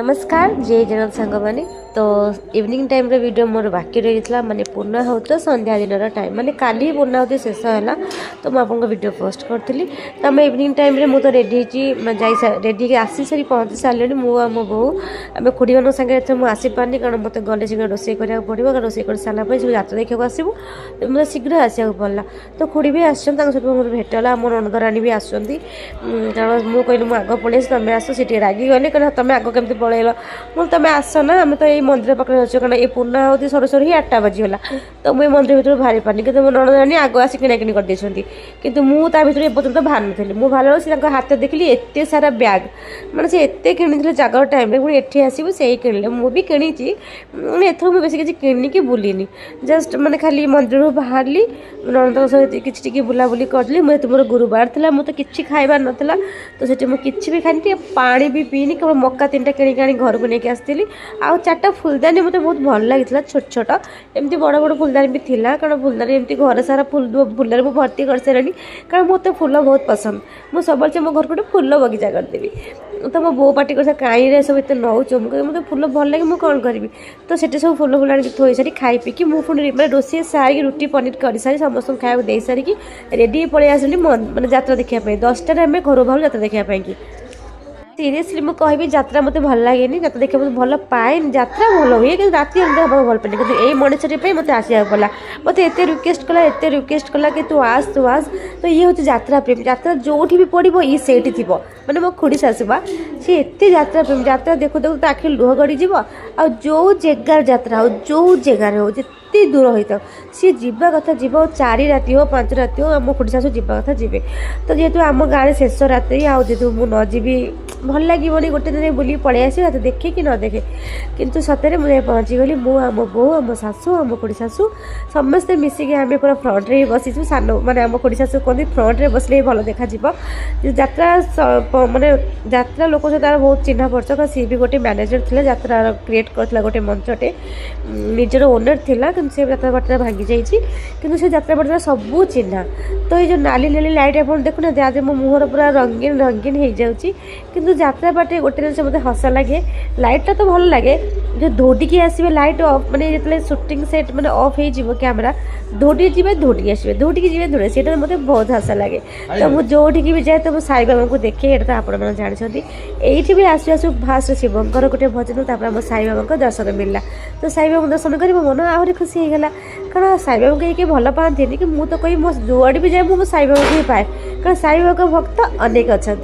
नमस्कार जय जगन्नाथ सांग मैंने तो इवनिंग टाइम रे वीडियो मोर बाकी रही था माने पूर्ण होता संध्या दिन टाइम माने काली पूर्ण होती शेष है तो मुझे वीडियो पोस्ट करी तो आम इवनिंग टाइम रे मुझे रेडी रेडी आसी सारी पहुँची सारे मुझे मो बो आम खुड़ी मान सागे मुझे आसीपारे कारण मत गले शीघ्र रोसे करा पड़ो रोसे कर सारापर सब जात देखा आसबू मतलब शीघ्र आसको पड़ा तो खुड़ी भी आसत मोर भेटला मोर नंदराणी भी आसुँच कारण मुझे कहली मुझे आग पलि तुम आस सी रागिगले कहना तुम आग केमती पलैल मुझे तुम आस ना आम तो ये मंदिर पाखे अच्छे कारण ये पूर्णा होती सर सर ही 8टा बजीगला तो मुझे मंदिर भर बाहरी पानी कि मोर नंदराणी आग आसी किणाकिणी करदे कि मुझे पर्यटन एपर्तंत बाहर नी मुझे बाहर हाथ देखिली एत सारा ब्याग मैंने से एत कि जगह टाइम पुणी एठी आसबू से किणिले मुझे किणी एथर मुझे बेस किसी किणी कि बुलिनी जस्ट मैंने खाली मंदिर बाहरली नंद सहित कि बुलाबुली करी मुझे मोर गुरुवार था मुझे किसी खाइबार नाला तो से मुझे भी खानी पानी भी पीनी केवल मक्का 3टा किणी घर को लेकिन आसती आउ 4टा फुलदानी मतलब बहुत भल लगी छोट छोट एमती बड़ बड़ फुलदानी भी थिला कारण फुलदानी एमती घर सारा फुल भर्ती कर सारे कारण मत फुल बहुत पसंद मुझे सब मो घर को फुल बगीचा करदेवी तो मो बो पार्टी कर कहीं सब इतने नौ मतलब फुल भल लगे मुझे कौन करी तो से सब फुल फुल आनी थोई सारी खाई पीकी मुझे मैं रोसे सारी रुटी पनीर कर सारी समस्त खाया दे सारिकी रेडी पलि आसली मैंने जात्रा देखापी 10टार आम घर बाहर जात्रा देखापी सीरियसली मुझे कहबी जात्रा मत भल लगे जात्रा देखा मत भल पाए जात्रा भल हुए कि राति अंधा भल पाए कि यही मनीषटी मत आसा पड़ा मत एत रिक्वेस्ट कला कि तू आस तो ये हूँ जात्रा प्रेम जात्रा जो भी पड़ो ये से मैंने मो खुड़ी सासुबा सी एत जात्रा प्रेम जात्रा देखो देखो तो आखिर लुह गड़ीज आ जो जगार जात्रा हो जो जगार हो जिते दूर होता सी जीवा कथा जीव 4 राति हो 5 राति हो आम खुड़ी शाशु जीवा कथा जी तो जेहेतु आम गाँव शेष राति आते मुझे न जीवी भल लगे गोटे दिन बुल पलि आस देखे कि न देखे किंतु सतरे मुझे पहुँची गली मु आम बो आम शाशु आम खुड़ी शाशु समस्ते मिसिकी आम पूरा फ्रंट रे बसीचु सान माने आम खुड़ी शाशु कहते फ्रंट रे बसले भल देखा जात्रा माने जात्रा लोक सहित बहुत चिन्ह परिचय कारण सी भी गोटे मैनेजर थे जात्रा क्रिएट करता गोटे मंचटे निजर ओनर थिला कि से जात्रा बाटा भांगी जाइए से जात्रा बाटा सबू चिन्ह तो ये जो नाली नाली लाइट आप देखुना आज मो मुहर पूरा रंगीन रंगीन हो जाऊँगी किंतु जात्रा बाटे गोटे जिन मतलब हस लगे लाइटा तो भल लगे जो दौड़िकी आसवे लाइट अफ मैंने जो सुटिंग सेट मैंने अफ हो कैमेरा दौड़ी जी दौड़िकी आसवे दौड़िकी जी दौड़े से मतलब बहुत हस लगे तो मुझे जोटिकी भी जाए तो मुझे साई बाबा को देखे ये तो आपण मैंने जानते ये भी आसु आसु फास्ट शिवंकर गोटे भजन तापर साई बाबा दर्शन मिलला तो साई बाबा दर्शन कर मन आहरी खुशी होगला कारण साई बाबा को भल पाती कि मुझे तो कही मो जुआड़े भी जाए मो साई बाबा भी पाए कारण साई बाबा भक्त अनेक अच्छा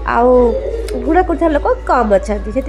आउ घुड़ा कर लोक कम अच्छा से